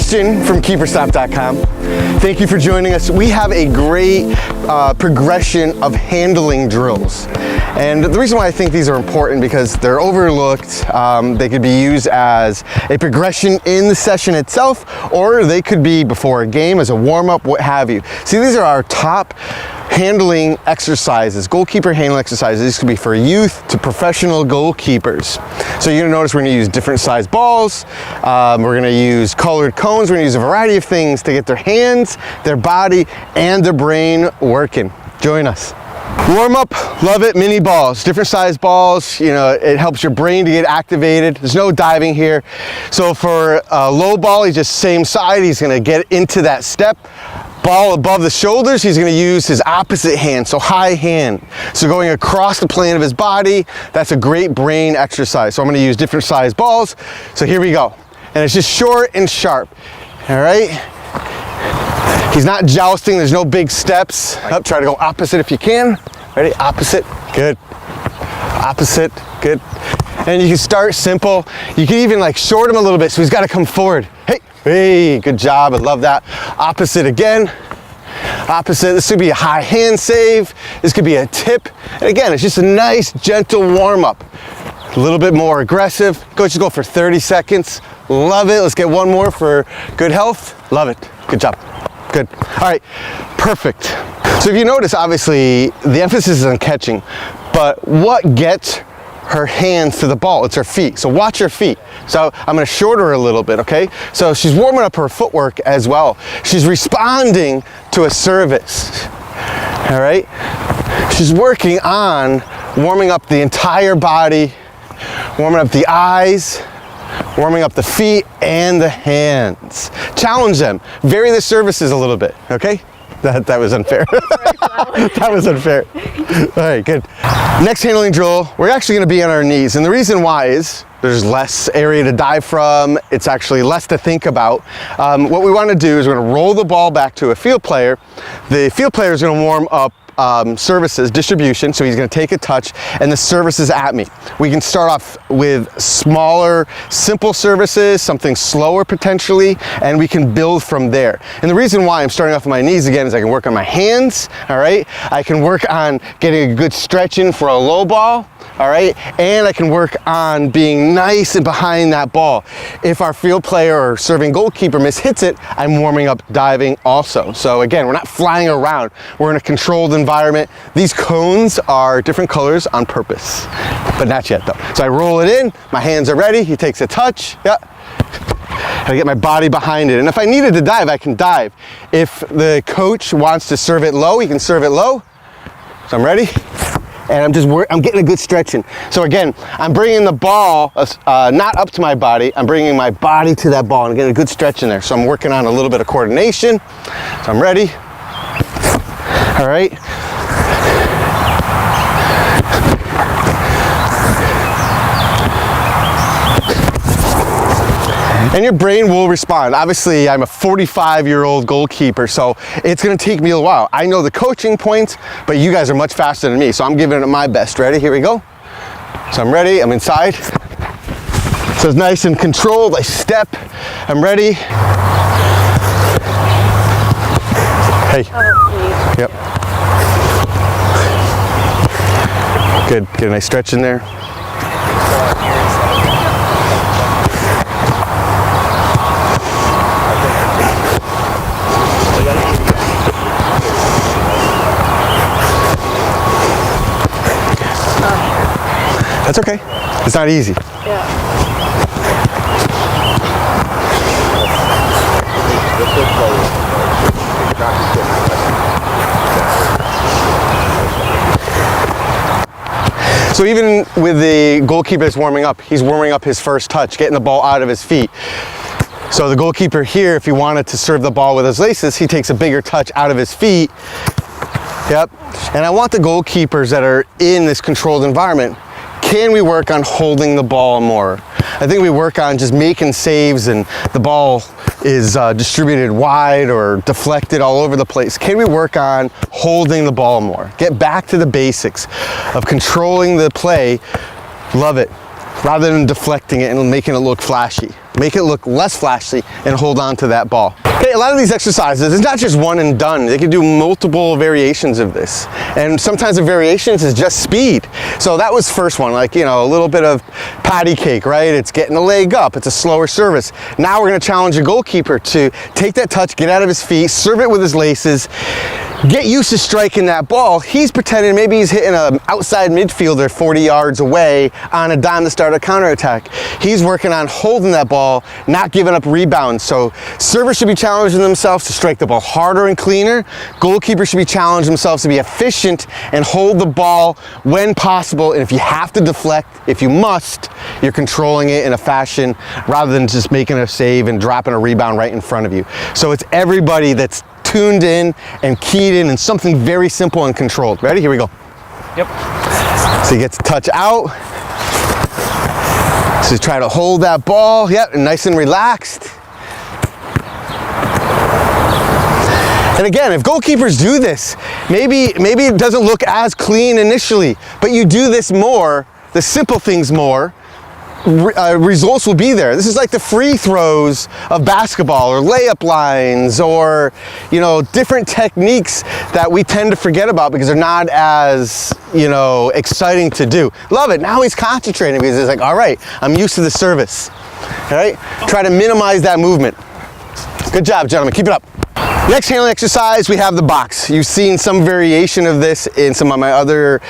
Christian from keeperstop.com. Thank you for joining us. We have a great progression of handling drills. And the reason why I think these are important because they're overlooked. They could be used as a progression in the session itself, or they could be before a game as a warm-up, what have you. See, these are our top handling exercises, goalkeeper handling exercises. These could be for youth to professional goalkeepers. So you're gonna notice we're gonna use different size balls. We're gonna use colored cones. We're gonna use a variety of things to get their hands, their body, and their brain working. Join us. Warm up, love it, mini balls, different size balls. You know, it helps your brain to get activated. There's no diving here. So for a low ball, he's just same side. He's gonna get into that step. Ball above the shoulders, he's going to use his opposite hand, so high hand. So going across the plane of his body, that's a great brain exercise. So I'm going to use different size balls. So here we go. And it's just short and sharp. All right? He's not jousting, there's no big steps. Up, try to go opposite if you can. Ready? Opposite. Good. Opposite. Good. And you can start simple. You can even like short him a little bit so he's got to come forward. Hey. Hey, good job, I love that. Opposite again, opposite. This could be a high hand save. This could be a tip. And again, it's just a nice, gentle warm up. A little bit more aggressive. Just go for 30 seconds. Love it. Let's get one more for good health. Love it. Good job. Good. All right, perfect. So if you notice, obviously, the emphasis is on catching, but what gets her hands to the ball? It's her feet. So watch her feet. So I'm going to short her a little bit, okay? So she's warming up her footwork as well. She's responding to a service, all right? She's working on warming up the entire body, warming up the eyes, warming up the feet and the hands. Challenge them. Vary the services a little bit, okay? That was unfair. That was unfair. All right, good. Next handling drill, we're actually gonna be on our knees. And the reason why is there's less area to dive from. It's actually less to think about. What we wanna do is we're gonna roll the ball back to a field player. The field player is gonna warm up services, distribution, so he's going to take a touch, and the service is at me. We can start off with smaller, simple services, something slower potentially, and we can build from there. And the reason why I'm starting off with my knees again is I can work on my hands, all right? I can work on getting a good stretch in for a low ball, all right? And I can work on being nice and behind that ball. If our field player or serving goalkeeper mishits it, I'm warming up diving also. So again, we're not flying around. We're in a controlled environment. These cones are different colors on purpose, but not yet though. So I roll it in, my hands are ready, he takes a touch, yeah. I get my body behind it. And if I needed to dive, I can dive. If the coach wants to serve it low, he can serve it low. So I'm ready. And I'm getting a good stretch in. So again, I'm bringing the ball not up to my body, I'm bringing my body to that ball and getting a good stretch in there. So I'm working on a little bit of coordination. So I'm ready. All right. And your brain will respond. Obviously, I'm a 45-year-old goalkeeper, so it's gonna take me a while. I know the coaching points, but you guys are much faster than me, so I'm giving it my best. Ready? Here we go. So I'm ready, I'm inside. So it's nice and controlled, I step, I'm ready. Hey. Yep. Good, get a nice stretch in there. That's okay. It's not easy. Yeah. So even with the goalkeeper that's warming up, he's warming up his first touch, getting the ball out of his feet. So the goalkeeper here, if he wanted to serve the ball with his laces, he takes a bigger touch out of his feet. Yep. And I want the goalkeepers that are in this controlled environment, can we work on holding the ball more? I think we work on just making saves and the ball is distributed wide or deflected all over the place. Can we work on holding the ball more? Get back to the basics of controlling the play. Love it. rather than deflecting it and making it look flashy. Make it look less flashy and hold on to that ball. Okay, a lot of these exercises, it's not just one and done. They can do multiple variations of this. And sometimes the variations is just speed. So that was first one, like, you know, a little bit of patty cake, right? It's getting a leg up, it's a slower service. Now we're gonna challenge a goalkeeper to take that touch, get out of his feet, serve it with his laces, get used to striking that ball. He's pretending maybe he's hitting an outside midfielder 40 yards away on a dime to start a counterattack. He's working on holding that ball, not giving up rebounds. So servers should be challenging themselves to strike the ball harder and cleaner. Goalkeepers should be challenging themselves to be efficient and hold the ball when possible. And if you have to deflect, if you must, you're controlling it in a fashion rather than just making a save and dropping a rebound right in front of you. So it's everybody that's tuned in and keyed in and something very simple and controlled. Ready? Here we go. Yep. So he gets a touch out. So try to hold that ball. Yep, nice and relaxed. And again, if goalkeepers do this, maybe it doesn't look as clean initially, but you do this more, the simple things more, results will be there. This is like the free throws of basketball or layup lines or, you know, different techniques that we tend to forget about because they're not as, you know, exciting to do. Love it. Now he's concentrating because he's like, all right, I'm used to the service. All right? Try to minimize that movement. Good job, gentlemen. Keep it up. Next handling exercise, we have the box. You've seen some variation of this in some of my other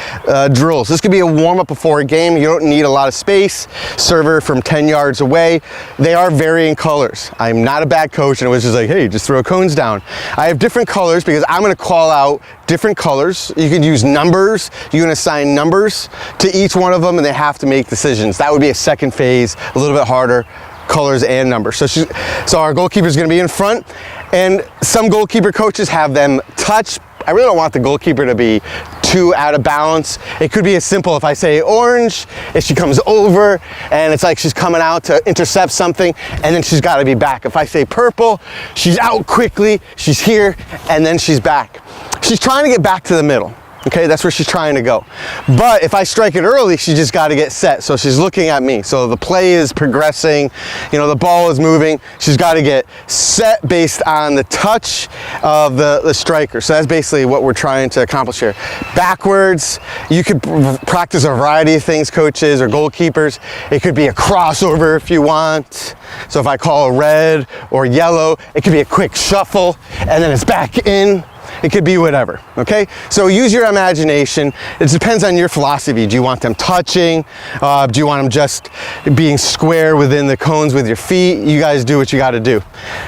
drills. This could be a warm-up before a game. You don't need a lot of space. Server from 10 yards away. They are varying colors. I'm not a bad coach and it was just like, hey, just throw cones down. I have different colors because I'm gonna call out different colors. You can use numbers. You can assign numbers to each one of them and they have to make decisions. That would be a second phase, a little bit harder. Colors and numbers. So our goalkeeper is going to be in front, and some goalkeeper coaches have them touch. I really don't want the goalkeeper to be too out of balance. It could be as simple if I say orange, if she comes over and it's like she's coming out to intercept something and then she's got to be back. If I say purple, she's out quickly, she's here, and then she's back. She's trying to get back to the middle. Okay, that's where she's trying to go. But if I strike it early, she just got to get set. So she's looking at me. So the play is progressing, you know, the ball is moving. She's got to get set based on the touch of the striker. So that's basically what we're trying to accomplish here. Backwards, you could practice a variety of things, coaches or goalkeepers. It could be a crossover if you want. So if I call a red or yellow, it could be a quick shuffle and then it's back in. It could be whatever, okay? So use your imagination. It depends on your philosophy. Do you want them touching? Do you want them just being square within the cones with your feet? You guys do what you gotta do.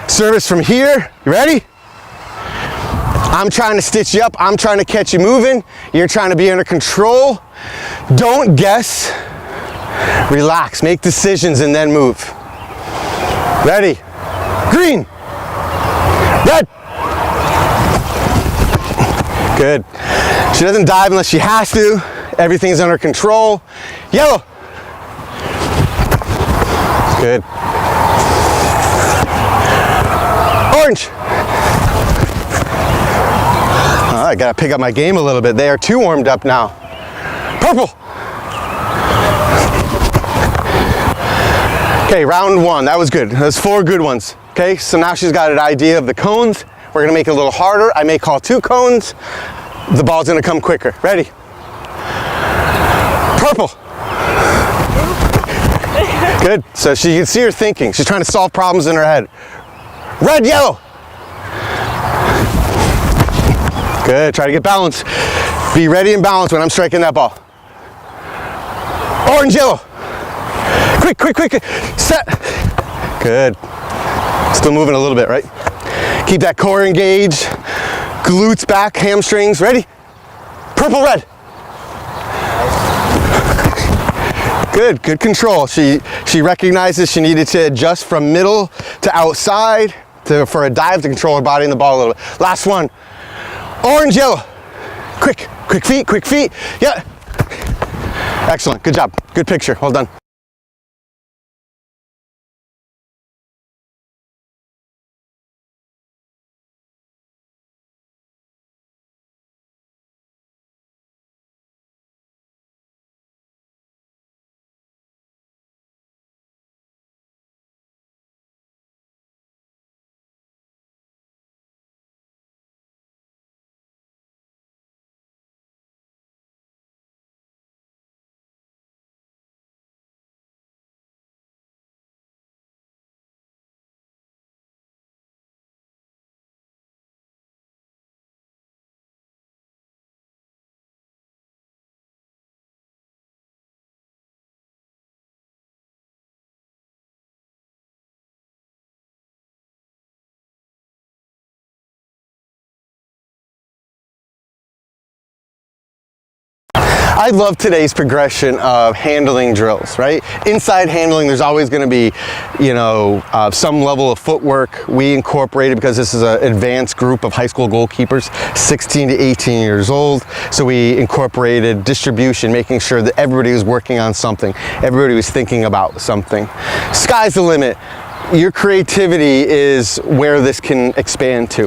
Service from here, you ready? I'm trying to stitch you up. I'm trying to catch you moving. You're trying to be under control. Don't guess. Relax, make decisions and then move. Ready? Green. Red. Good. She doesn't dive unless she has to. Everything's under control. Yellow. Good. Orange. Oh, I gotta pick up my game a little bit. They are too warmed up now. Purple. Okay, round one. That was good. That's 4 good ones. Okay, so now she's got an idea of the cones. We're gonna make it a little harder. I may call 2 cones. The ball's gonna come quicker. Ready? Purple. Good. So she can see her thinking. She's trying to solve problems in her head. Red, yellow. Good. Try to get balance. Be ready and balanced when I'm striking that ball. Orange, yellow. Quick, quick, quick. Set. Good. Still moving a little bit, right? Keep that core engaged, glutes back, hamstrings, ready? Purple, red. Good, good control. She recognizes she needed to adjust from middle to outside for a dive to control her body and the ball a little bit. Last one, orange, yellow. Quick, quick feet, quick feet. Yeah. Excellent, good job, good picture, well done. I love today's progression of handling drills, right? Inside handling, there's always going to be, some level of footwork. We incorporated, because this is an advanced group of high school goalkeepers, 16 to 18 years old. So we incorporated distribution, making sure that everybody was working on something. Everybody was thinking about something. Sky's the limit. Your creativity is where this can expand to.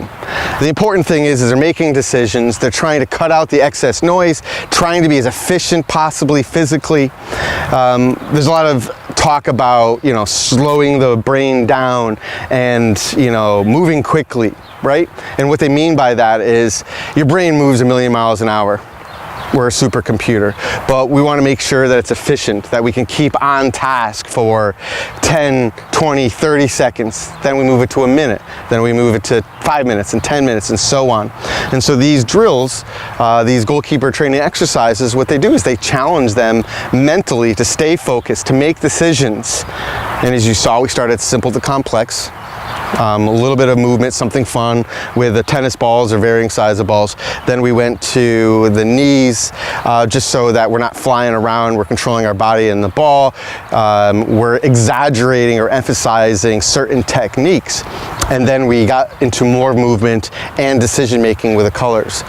The important thing is they're making decisions, they're trying to cut out the excess noise, trying to be as efficient possibly physically. There's a lot of talk about, slowing the brain down and, moving quickly, right? And what they mean by that is your brain moves 1,000,000 miles an hour. We're a supercomputer, but we want to make sure that it's efficient, that we can keep on task for 10, 20, 30 seconds. Then we move it to a minute. Then we move it to 5 minutes and 10 minutes and so on. And so these drills, these goalkeeper training exercises, what they do is they challenge them mentally to stay focused, to make decisions. And as you saw, we started simple to complex. A little bit of movement, something fun with the tennis balls or varying size of balls. Then we went to the knees, just so that we're not flying around, we're controlling our body and the ball. We're exaggerating or emphasizing certain techniques. And then we got into more movement and decision making with the colors.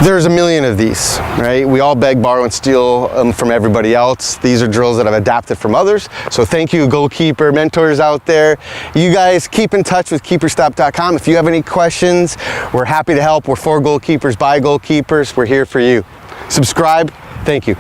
There's 1,000,000 of these, right? We all beg, borrow, and steal from everybody else. These are drills that I've adapted from others. So thank you, goalkeeper mentors out there. You guys keep in touch with keeperstop.com. If you have any questions, we're happy to help. We're for goalkeepers, by goalkeepers. We're here for you. Subscribe. Thank you.